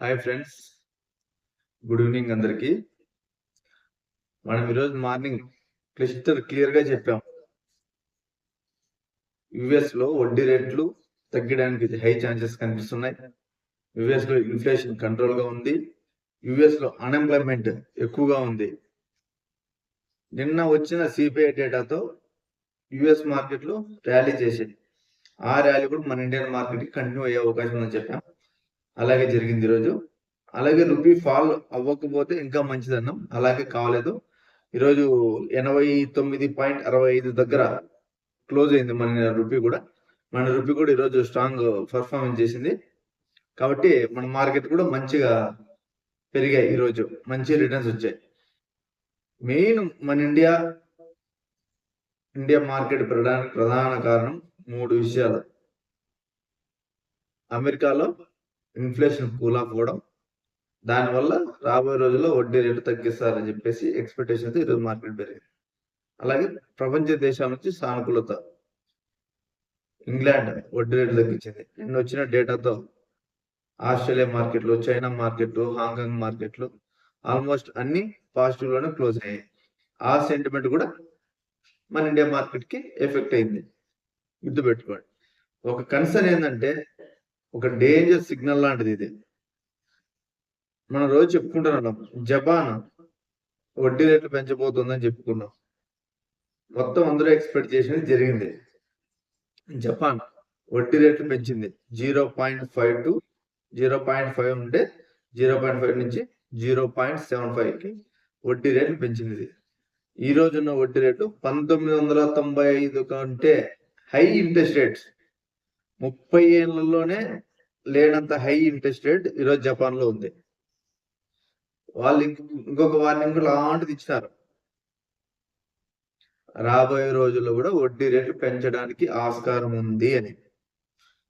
Hi friends, good evening అందరికి. మనం ఈరోజు మార్నింగ్ క్లియర్గా చెప్పాం. యుఎస్ లో వడ్డీ రేట్లు తగ్గడానికి హై ఛాన్సెస్ కనిపిస్తున్నాయి. యుఎస్ లో ఇన్ఫ్లేషన్ కంట్రోల్ గా ఉంది. యుఎస్ లో అన్ఎంప్లాయ్మెంట్ ఎక్కువగా ఉంది. నిన్న వచ్చిన సిపిఐ డేటాతో యుఎస్ మార్కెట్ లో ర్యాలీ చేసింది. ఆ ర్యాలీ కూడా మన ఇండియన్ మార్కెట్ కి కంటిన్యూ అయ్యే అవకాశం ఉందని చెప్పాం. అలాగే జరిగింది ఈరోజు. అలాగే రూపీ ఫాల్ అవ్వకపోతే ఇంకా మంచిదన్నాం, అలాగే కాలేదు. ఈరోజు 89.65 దగ్గర క్లోజ్ అయింది మన రూపీ కూడా. ఈరోజు స్ట్రాంగ్ పర్ఫార్మెన్స్ చేసింది. కాబట్టి మన మార్కెట్ కూడా మంచిగా పెరిగాయి. ఈరోజు మంచి రిటర్న్స్ వచ్చాయి. మెయిన్ మన ఇండియా మార్కెట్ పెరగడానికి ప్రధాన కారణం 3 విషయాలు. అమెరికాలో ఇన్ఫ్లేషన్ కూల్ ఆఫ్ అవ్వడం, దానివల్ల రాబోయే రోజుల్లో వడ్డీ రేటు తగ్గిస్తారని చెప్పేసి ఎక్స్పెక్టేషన్తో ఈరోజు మార్కెట్ పెరిగింది. అలాగే ప్రపంచ దేశాల నుంచి సానుకూలత. ఇంగ్లాండ్ వడ్డీ రేటు తగ్గించింది. నిన్న వచ్చిన డేటాతో ఆస్ట్రేలియా మార్కెట్లు, చైనా మార్కెట్లు, హాంకాంగ్ మార్కెట్లు ఆల్మోస్ట్ అన్ని పాజిటివ్ లోనే క్లోజ్ అయ్యాయి. ఆ సెంటిమెంట్ కూడా మన ఇండియా మార్కెట్ కి ఎఫెక్ట్ అయింది. గుర్తుపెట్టుకోండి. ఒక కన్సర్న్ ఏంటంటే, ఒక డేంజర్ సిగ్నల్ లాంటిది ఇది. మనం రోజు చెప్పుకుంటున్నాం, జపాన్ వడ్డీ రేట్లు పెంచబోతుందని చెప్పుకున్నాం. మొత్తం అందరూ ఎక్స్పెక్ట్ చేసినది జరిగింది. జపాన్ వడ్డీ రేట్లు పెంచింది. 0.5 టు 0.5 ఉంటే 0.5 నుంచి 0.75కి వడ్డీ రేట్లు పెంచింది. ఈ రోజున్న వడ్డీ రేటు 1995 కంటే హై ఇంట్రెస్ట్ రేట్స్. 30 ఏళ్లలోనే లేనంత హై ఇంట్రెస్ట్ రేట్ ఈరోజు జపాన్ లో ఉంది. వాళ్ళు ఇంకొక వార్నింగ్ లాంటిది ఇచ్చినారు. రాబోయే రోజుల్లో కూడా వడ్డీ రేట్లు పెంచడానికి ఆస్కారం ఉంది అని.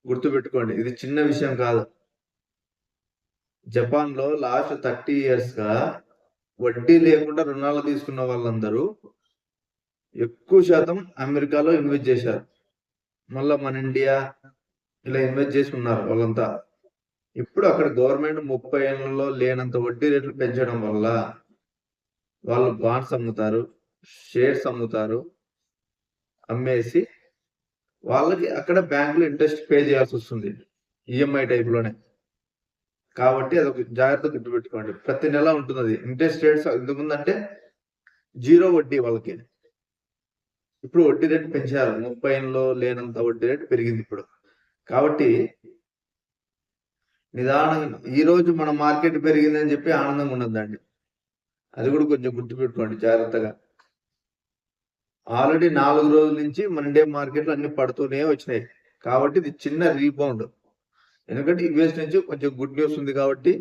గుర్తుపెట్టుకోండి, ఇది చిన్న విషయం కాదు. జపాన్ లో లాస్ట్ 30 years గా వడ్డీ లేకుండా రుణాలు తీసుకున్న వాళ్ళందరూ ఎక్కువ శాతం అమెరికాలో ఇన్వెస్ట్ చేశారు. మళ్ళా మన ఇండియా ఇలా ఇన్వెస్ట్ చేసి ఉన్నారు వాళ్ళంతా. ఇప్పుడు అక్కడ గవర్నమెంట్ 30 ఏళ్లలో లేనంత వడ్డీ రేట్లు పెంచడం వల్ల వాళ్ళు బాండ్స్ అమ్ముతారు, షేర్స్ అమ్ముతారు, అమ్మేసి వాళ్ళకి అక్కడ బ్యాంకులో ఇంట్రెస్ట్ పే చేయాల్సి వస్తుంది, ఈఎంఐ టైప్ లోనే. కాబట్టి అదొక జాగ్రత్త గుర్తుపెట్టుకోండి. ప్రతి నెల ఉంటుంది అది. ఇంట్రెస్ట్ రేట్స్ ఎందుకుందంటే 0 వడ్డీ వాళ్ళకి. ఇప్పుడు వడ్డీ రేటు పెంచారు. 30 ఏళ్ళలో లేనంత వడ్డీ రేటు పెరిగింది ఇప్పుడు. కాబట్టి నిదానంగా ఈ రోజు మన మార్కెట్ పెరిగిందని చెప్పి ఆనందంగా ఉండదండి. అది కూడా కొంచెం గుర్తుపెట్టుకోండి జాగ్రత్తగా. ఆల్రెడీ 4 రోజుల నుంచి మన ఇండియా మార్కెట్లు అన్ని పడుతూనే వచ్చినాయి. కాబట్టి ఇది చిన్న రీబౌండ్. ఎందుకంటే యుఎస్ నుంచి కొంచెం గుడ్ న్యూస్ ఉంది కాబట్టి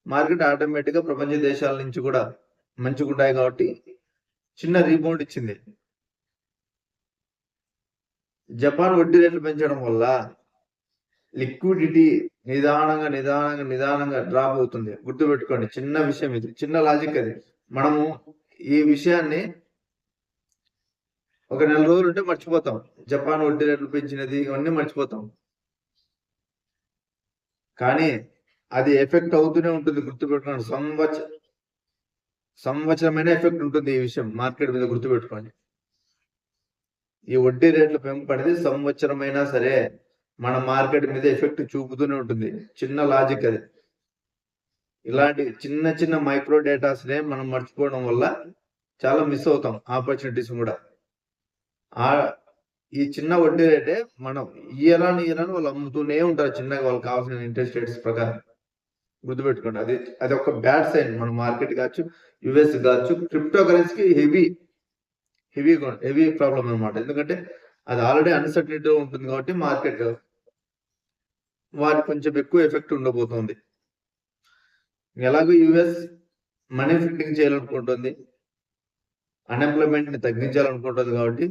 మార్కెట్ ఆటోమేటిక్ గా ప్రపంచ దేశాల నుంచి కూడా మంచిగా ఉంటాయి కాబట్టి చిన్న రీబౌండ్ ఇచ్చింది. జపాన్ వడ్డీ రేట్లు పెంచడం వల్ల లిక్విడిటీ నిదానంగా డ్రాప్ అవుతుంది. గుర్తుపెట్టుకోండి, చిన్న విషయం ఇది, చిన్న లాజిక్ అది. మనము ఈ విషయాన్ని ఒక 4 రోజులు ఉంటే మర్చిపోతాం. జపాన్ వడ్డీ రేట్లు పెంచినది ఇవన్నీ మర్చిపోతాం. కానీ అది ఎఫెక్ట్ అవుతూనే ఉంటుంది. గుర్తుపెట్టుకోండి, సంవత్సరమైన ఎఫెక్ట్ ఉంటుంది ఈ విషయం మార్కెట్ మీద. గుర్తుపెట్టుకోండి, ఈ వడ్డీ రేట్ల పెంపు అనేది సంవత్సరమైనా సరే మన మార్కెట్ మీద ఎఫెక్ట్ చూపుతూనే ఉంటుంది. చిన్న లాజిక్ అది. ఇలాంటి చిన్న మైక్రో డేటాస్ నే మనం మర్చిపోవడం వల్ల చాలా మిస్ అవుతాం ఆపర్చునిటీస్ కూడా. ఈ చిన్న వడ్డీ రేటే మనం ఇయర్ ఆన్ వాళ్ళు అమ్ముతూనే ఉంటారు చిన్నగా, వాళ్ళకి కావాల్సిన ఇంట్రెస్ట్ రేట్స్ ప్రకారం. గుర్తుపెట్టుకోండి, అది ఒక బ్యాడ్ సైన్. మన మార్కెట్ కావచ్చు, యుఎస్ కావచ్చు, క్రిప్టో కరెన్సీకి హెవీ ప్రాబ్లం అనమాట. ఎందుకంటే అది ఆల్రెడీ అన్సర్టనిటీ ఉంటుంది కాబట్టి మార్కెట్ వారికి కొంచెం ఎక్కువ ఎఫెక్ట్ ఉండబోతోంది. ఎలాగో యుఎస్ మనీ ప్రింటింగ్ చేయాలనుకుంటుంది, అన్ఎంప్లాయ్మెంట్ ని తగ్గించాలనుకుంటుంది. కాబట్టి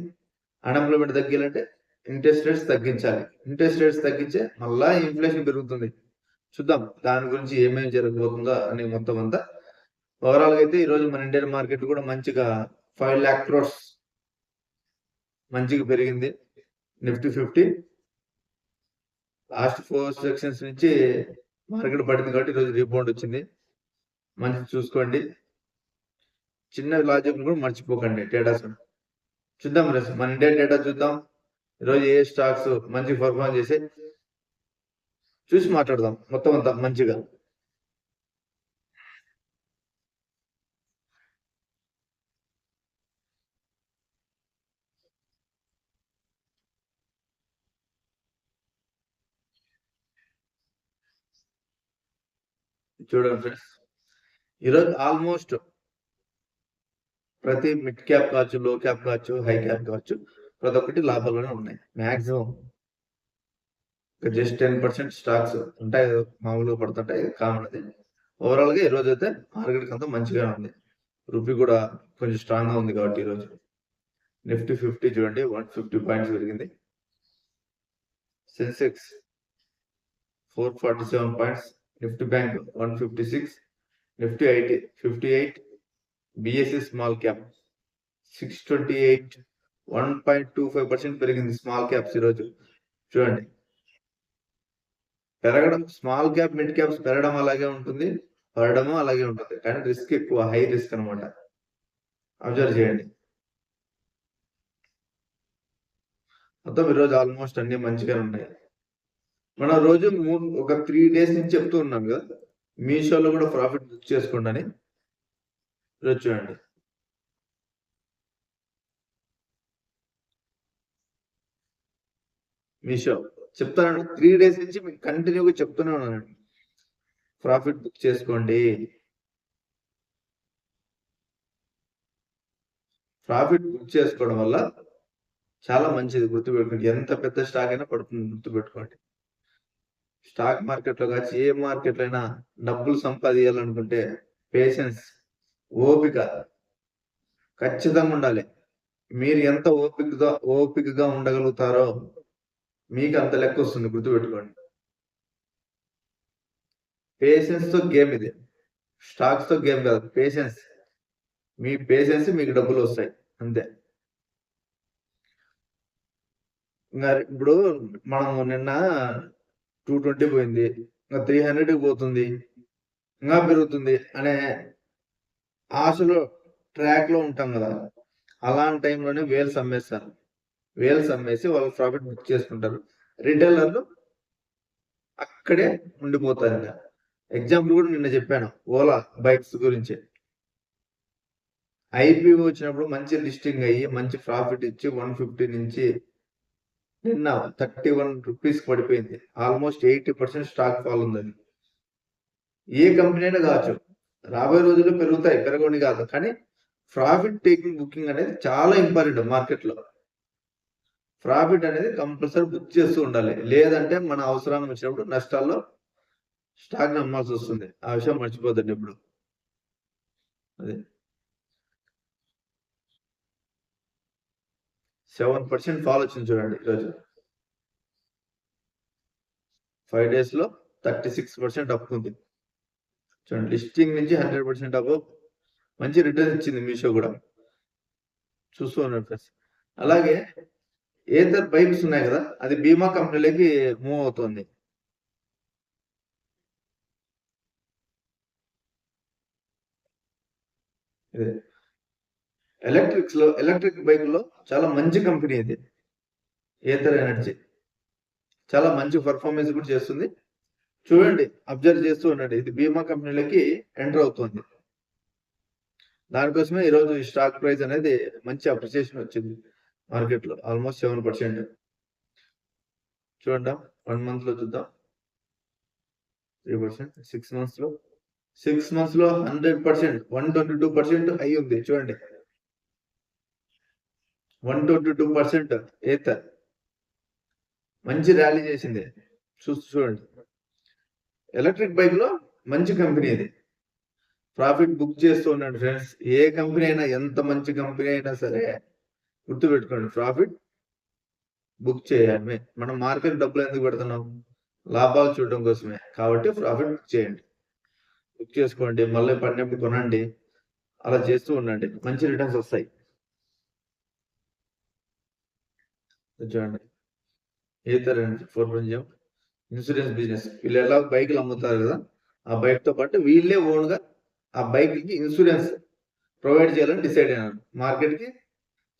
అన్ఎంప్లాయ్మెంట్ తగ్గాలంటే ఇంట్రెస్ట్ రేట్స్ తగ్గించాలి. ఇంట్రెస్ట్ రేట్స్ తగ్గించే మళ్ళా ఇన్ఫ్లేషన్ పెరుగుతుంది. చూద్దాం దాని గురించి ఏమేమి జరగబోతుందో అని మొత్తం అంతా. ఓవరాల్ గా అయితే ఈ రోజు మన ఇండియన్ మార్కెట్ కూడా మంచిగా 5 lakh crores మంచిగా పెరిగింది. నిఫ్టీ 50 లాస్ట్ 4 సెక్షన్స్ నుంచి మార్కెట్ పడింది కాబట్టి ఈరోజు రీబౌండ్ వచ్చింది, మంచి చూసుకోండి. చిన్న లాజిక్ కూడా మర్చిపోకండి డేటాస్. చూద్దాం ఫ్రెండ్స్, మన ఇండియా డేటా చూద్దాం. ఈరోజు ఏ స్టాక్స్ మంచి పర్ఫార్మ్ చేసి చూసి మాట్లాడదాం మొత్తం అంతా మంచిగా. చూడండి ఫ్రెండ్స్, ఈరోజు ఆల్మోస్ట్ ప్రతి మిడ్ క్యాప్ కావచ్చు, లో క్యాప్ కావచ్చు, హై క్యాప్ కావచ్చు, ప్రతి ఒక్కటి లాభాల్లోనే ఉన్నాయి. మ్యాక్సిమం జస్ట్ 10% స్టాక్స్ ఉంటాయి, మామూలుగా పడుతుంటాయి, కామన్ అది. ఓవరాల్ గా ఈ రోజు అయితే మార్కెట్ అంతా మంచిగా ఉంది. రూపీ కూడా కొంచెం స్ట్రాంగ్ గా ఉంది కాబట్టి ఈరోజు నిఫ్టీ 50 చూడండి 150 పాయింట్స్ పెరిగింది. Sensex 447 points, Nifty bank 156, Nifty 58, BSc small cap 628, 1.25% పెరిగింది స్మాల్ క్యాప్స్ ఈరోజు. చూడండి, పెరగడం స్మాల్ క్యాప్ మిడ్ క్యాప్స్ పెరగడం అలాగే ఉంటుంది, పడడము అలాగే ఉంటుంది, కానీ రిస్క్ ఎక్కువ, హై రిస్క్ అనమాట. అబ్జర్వ్ చేయండి. మొత్తం ఈరోజు ఆల్మోస్ట్ అన్ని మంచిగా ఉన్నాయి. మనం రోజు ఒక 3 days నుంచి చెప్తూ ఉన్నాం కదా, మీషోలో కూడా ప్రాఫిట్ బుక్ చేసుకోండి అని. ఈరోజు చూడండి, మీషో చెప్తాను 3 days నుంచి మీకు కంటిన్యూగా చెప్తూనే ఉన్నాను, ప్రాఫిట్ బుక్ చేసుకోండి. ప్రాఫిట్ బుక్ చేసుకోవడం వల్ల చాలా మంచిది, గుర్తుపెట్టుకోండి. ఎంత పెద్ద స్టాక్ అయినా పడుతుంది, గుర్తుపెట్టుకోండి. స్టాక్ మార్కెట్లో కాదు, ఏ మార్కెట్లో అయినా డబ్బులు సంపాదించాలనుకుంటే పేషెన్స్, ఓపిక ఖచ్చితంగా ఉండాలి. మీరు ఎంత ఓపికగా ఉండగలుగుతారో మీకు అంత లెక్క వస్తుంది, గుర్తుపెట్టుకోండి. పేషెన్స్ తో గేమ్ ఇది, స్టాక్స్ తో గేమ్ కాదు, పేషెన్స్. మీ పేషెన్స్ మీకు డబ్బులు వస్తాయి, అంతే. ఇంకా ఇప్పుడు మనం నిన్న 220 పోయింది, ఇంకా 300 పోతుంది, ఇంకా పెరుగుతుంది అనే ఆశలో ట్రాక్ లో ఉంటాం కదా, అలాంటి టైంలోనే వేల్స్ అమ్మేస్తారు. వేల్స్ అమ్మేసి వాళ్ళు ప్రాఫిట్ బుక్ చేసుకుంటారు. రిటైలర్లు అక్కడే ఉండిపోతారు. ఇంకా ఎగ్జాంపుల్ కూడా నిన్న చెప్పాను, ఓలా బైక్స్ గురించి. ఐపీఓ వచ్చినప్పుడు మంచి లిస్టింగ్ అయ్యి మంచి ప్రాఫిట్ ఇచ్చి 150 నుంచి నిన్న 31 రూపీస్ పడిపోయింది. ఆల్మోస్ట్ 80% స్టాక్ ఫాల్ ఉంది. అది ఏ కంపెనీ అయినా కావచ్చు, రాబోయే రోజుల్లో పెరుగుతాయి, పెరగని కాదు, కానీ ప్రాఫిట్ టేకింగ్ బుకింగ్ అనేది చాలా ఇంపార్టెంట్. మార్కెట్లో ప్రాఫిట్ అనేది కంపల్సరీ బుక్ చేస్తూ ఉండాలి, లేదంటే మన అవసరాన్ని వచ్చినప్పుడు నష్టాల్లో స్టాక్ అమ్మాల్సి వస్తుంది. ఆ విషయం మర్చిపోద్దండి ఇప్పుడు. అదే 7% ఫాల్ వచ్చింది చూడండి ఈరోజు. 5 days లో 36% అప్ ఉంది చూడండి. లిస్టింగ్ నుంచి 100% అప్, మంచి రిటర్న్ ఇచ్చింది మీషో కూడా, చూస్తూ ఉన్నాడు ఫ్రెండ్స్. అలాగే ఏథర్ బైక్స్ ఉన్నాయి కదా, అది బీమా కంపెనీలకి మూవ్ అవుతుంది. ఎలక్ట్రిక్ బైక్ లో చాలా మంచి కంపెనీ ఇది, ఏథర్ ఎనర్జీ. చాలా మంచి పర్ఫార్మెన్స్ కూడా చేస్తుంది. చూడండి, అబ్జర్వ్ చేస్తూ ఉండండి. ఇది బీమా కంపెనీలకి ఎంటర్ అవుతుంది. దానికోసమే ఈరోజు ఈ స్టాక్ ప్రైస్ అనేది మంచి అప్రిసియేషన్ వచ్చింది మార్కెట్ లో, ఆల్మోస్ట్ 7%. చూడండి, 1 month లో చూద్దాం, 3%. 6 months లో 100%, 122% అయి ఉంది చూడండి. 122% ఏథర్ మంచి ర్యాలీ చేసింది, చూడండి. ఎలక్ట్రిక్ బైక్ లో మంచి కంపెనీ ఇది, ప్రాఫిట్ బుక్ చేస్తూ ఉన్నాడు ఫ్రెండ్స్. ఏ కంపెనీ అయినా, ఎంత మంచి కంపెనీ అయినా సరే గుర్తుపెట్టుకోండి, ప్రాఫిట్ బుక్ చేయాలి. మనం మార్కెట్ డబ్బులు ఎందుకు పెడుతున్నాం? లాభాలు చూడడం కోసమే, కాబట్టి ప్రాఫిట్ బుక్ చేయండి, బుక్ చేసుకోండి, మళ్ళీ పడినప్పుడు కొనండి, అలా చేస్తూ ఉండండి, మంచి రిటర్న్స్ వస్తాయి. చూడండి, ఏథర్ 4%, ఇన్సూరెన్స్ బిజినెస్. వీళ్ళు ఎలా బైకులు అమ్ముతారు కదా, ఆ బైక్ తో పాటు వీళ్ళే ఓన్ గా ఆ బైక్ కి ఇన్సూరెన్స్ ప్రొవైడ్ చేయాలని డిసైడ్ అయినారు. మార్కెట్ కి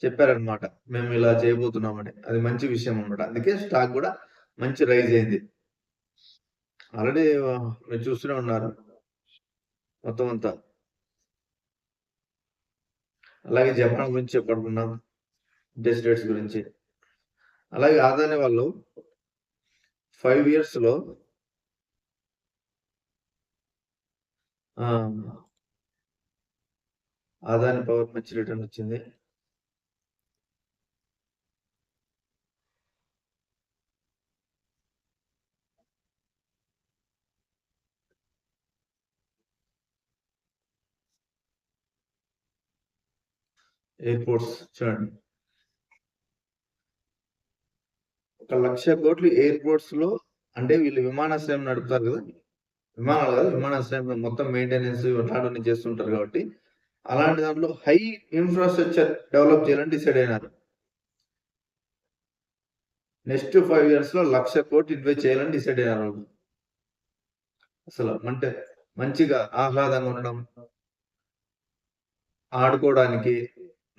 చెప్పారనమాట, మేము ఇలా చేయబోతున్నామని. అది మంచి విషయం అనమాట. అందుకే స్టాక్ కూడా మంచి రైజ్ అయింది. ఆల్రెడీ మీరు చూస్తూనే ఉన్నారు మొత్తం అంతా. అలాగే జపాన్ గురించి చెప్పనుకున్నాం, ఇంట్రెస్ట్ రేట్స్ గురించి. అలాగే ఆదాని వాళ్ళు 5 years లో ఆదాని పవర్ మంచి రిటర్న్ వచ్చింది. ఎయిర్పోర్ట్స్ చూడండి, 1,00,000 కోట్లు ఎయిర్పోర్ట్స్ లో. అంటే వీళ్ళు విమానాశ్రయం నడుపుతారు కదా, విమానాలు కాదు, విమానాశ్రయం మొత్తం మెయింటెనెన్స్ ఇట్లాంటివన్నీ చేస్తుంటారు కాబట్టి, అలాంటి దాంట్లో హై ఇన్ఫ్రాస్ట్రక్చర్ డెవలప్ చేయాలని డిసైడ్ అయినారు. నెక్స్ట్ 5 years లో 1,00,000 కోట్లు ఇన్వెస్ట్ చేయాలని డిసైడ్ అయినారు వాళ్ళు. అసలు అంటే మంచిగా ఆహ్లాదంగా ఉండడం, ఆడుకోవడానికి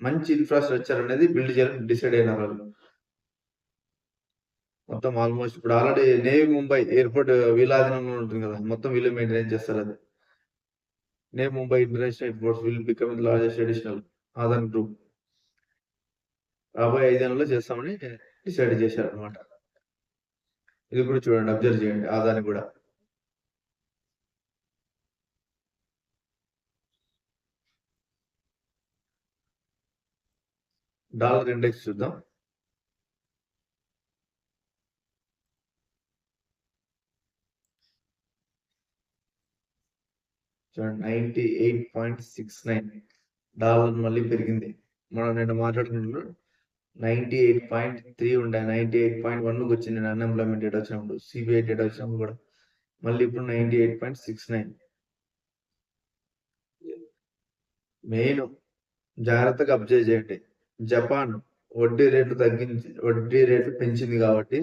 మంచి ఇన్ఫ్రాస్ట్రక్చర్ అనేది బిల్డ్ చేయాలని డిసైడ్ అయినారు వాళ్ళు. మొత్తం ఆల్మోస్ట్ ఇప్పుడు ఆల్రెడీ నేవీ ముంబై ఎయిర్పోర్ట్ వీళ్ళ ఆధీనంలో ఉంటుంది కదా, మొత్తం వీళ్ళు మెయింటైన్ చేస్తారు. అది Navi Mumbai international airports will become the largest additional Adani group. రాబోయే 5 ఏళ్లలో చేస్తామని డిసైడ్ చేశారు అనమాట. ఇది కూడా చూడండి, అబ్జర్వ్ చేయండి ఆదాని కూడా. డాలర్ ఇండెక్స్ చూద్దాం. చూడండి, 98.69 డాలర్ మళ్ళీ పెరిగింది. మనం నిన్న మాట్లాడుకున్నప్పుడు 98.3 ఉండే, 98.1కి వచ్చింది అన్ఎంప్లాయ్మెంట్ డేటా వచ్చినప్పుడు, సిబిఐ డేటా వచ్చినప్పుడు కూడా. మళ్ళీ ఇప్పుడు 98.69. మెయిన్ జాగ్రత్తగా అబ్జర్వ్ చేయండి, జపాన్ వడ్డీ రేట్లు పెంచింది కాబట్టి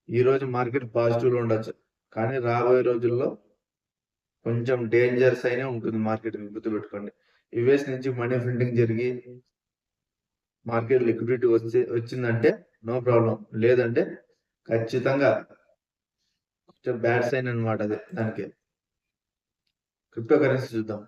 ఈ రోజు మార్కెట్ పాజిటివ్ లో ఉండొచ్చు, కానీ రాబోయే రోజుల్లో కొంచెం డేంజర్స్ అయినా ఉంటుంది మార్కెట్. గుర్తుపెట్టుకోండి, యుఎస్ నుంచి మనీ ప్రింటింగ్ జరిగి మార్కెట్ లిక్విడిటీ వచ్చిందంటే నో ప్రాబ్లం, లేదంటే ఖచ్చితంగా బ్యాడ్ సైన్ అనమాట. అది దానికి. క్రిప్టో కరెన్సీ చూద్దాం.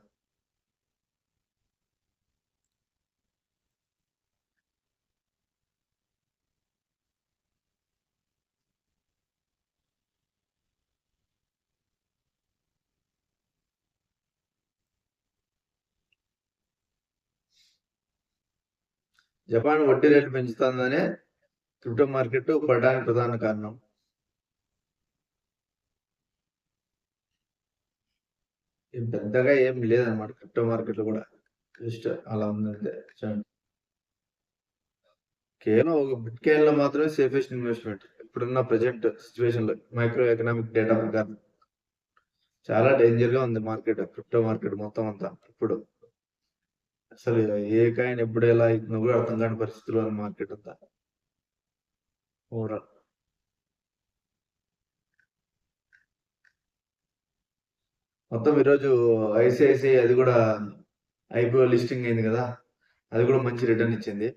జపాన్ వడ్డీ రేట్లు పెంచుతుందనే క్రిప్టో మార్కెట్ పడడానికి ప్రధాన కారణం. పెద్దగా ఏం లేదన్నమాట క్రిప్టో మార్కెట్ లో కూడా, జస్ట్ అలా ఉందంటే. కేవలం ఒక బిట్ కాయిన్ లో మాత్రమే సేఫెస్ట్ ఇన్వెస్ట్మెంట్ ఇప్పుడున్న ప్రెసెంట్ సిచ్యువేషన్ లో. మైక్రో ఎకనామిక్ డేటా ప్రకారం చాలా డేంజర్ గా ఉంది మార్కెట్, క్రిప్టో మార్కెట్ మొత్తం అంతా. ఇప్పుడు అసలు ఏ కాయిన్ ఎప్పుడు ఎలా అవుతుందో కూడా అర్థం కాని పరిస్థితిలో ఉంది మార్కెట్ అంతా ఓవరాల్. మొత్తం ఈరోజు ఐసిఐసిఐ అది కూడా ఐపీఓ లిస్టింగ్ అయింది కదా, అది కూడా మంచి రిటర్న్ ఇచ్చింది.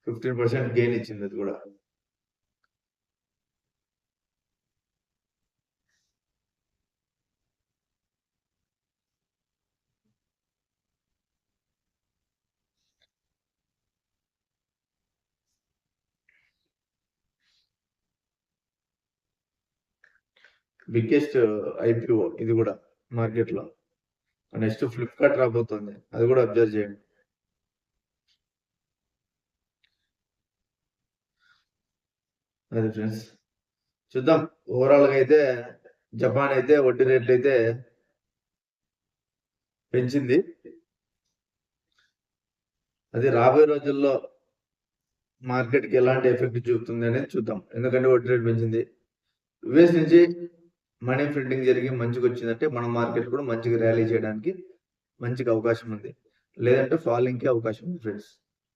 15% గెయిన్ ఇచ్చింది అది కూడా. బిగ్గెస్ట్ ఐపీఓ ఇది కూడా మార్కెట్ లో. నెక్స్ట్ ఫ్లిప్కార్ట్ రాబోతుంది, అది కూడా అబ్జర్వ్ చేయండి. అది ఫ్రెండ్స్ చూద్దాం. ఓవరాల్ గా అయితే జపాన్ అయితే వడ్డీ రేట్లు అయితే పెంచింది. అది రాబోయే రోజుల్లో మార్కెట్ కి ఎలాంటి ఎఫెక్ట్ చూపుతుంది అనేది చూద్దాం. ఎందుకంటే వడ్డీ రేట్ పెంచింది, యుఎస్ నుంచి మనీ ప్రింటింగ్ జరిగి మంచిగా వచ్చిందంటే మన మార్కెట్ కూడా మంచిగా ర్యాలీ చేయడానికి మంచిగా అవకాశం ఉంది, లేదంటే ఫాలింగ్ కి అవకాశం ఉంది ఫ్రెండ్స్.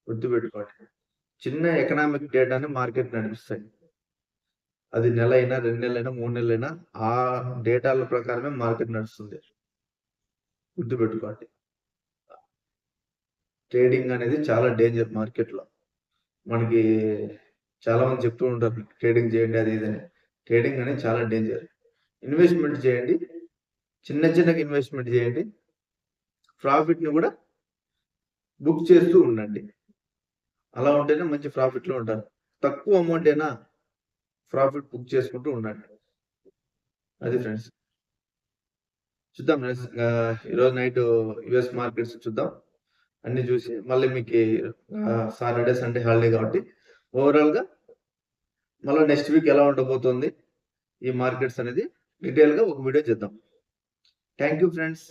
గుర్తుపెట్టుకోండి, చిన్న ఎకనామిక్ డేటాని మార్కెట్ నడిపిస్తాయి. అది నెల అయినా 2 నెలలైనా 3 నెలలైనా ఆ డేటాల ప్రకారమే మార్కెట్ నడుస్తుంది. గుర్తుపెట్టుకోండి. ట్రేడింగ్ అనేది చాలా డేంజర్ మార్కెట్‌లో. మనకి చాలా మంది చెప్తూ ఉంటారు ట్రేడింగ్ చేయండి అది ఇది అని. ట్రేడింగ్ అనేది చాలా డేంజర్. ఇన్వెస్ట్‌మెంట్ చేయండి. చిన్నగా ఇన్వెస్ట్‌మెంట్ చేయండి. ప్రాఫిట్‌ని కూడా బుక్ చేస్తూ ఉండండి. అలా ఉంటేనే మంచి ప్రాఫిట్‌లో ఉంటారు. తక్కువ అమౌంట్ అయినా ప్రాఫిట్ బుక్ చేసుకుంటూ ఉండండి. అది ఫ్రెండ్స్. చూద్దాం ఫ్రెండ్స్. ఈరోజు నైట్ యూఎస్ మార్కెట్స్ చూద్దాం. అన్నీ చూసి మళ్ళీ మీకి సాటర్‌డే, సండే హాలిడే కాబట్టి ఓవరాల్‌గా మళ్ళా నెక్స్ట్ వీక్ ఎలా ఉండబోతుంది ఈ మార్కెట్స్ అనేది డీటెయిల్‌గా ఒక వీడియో చేద్దాం. Thank you friends.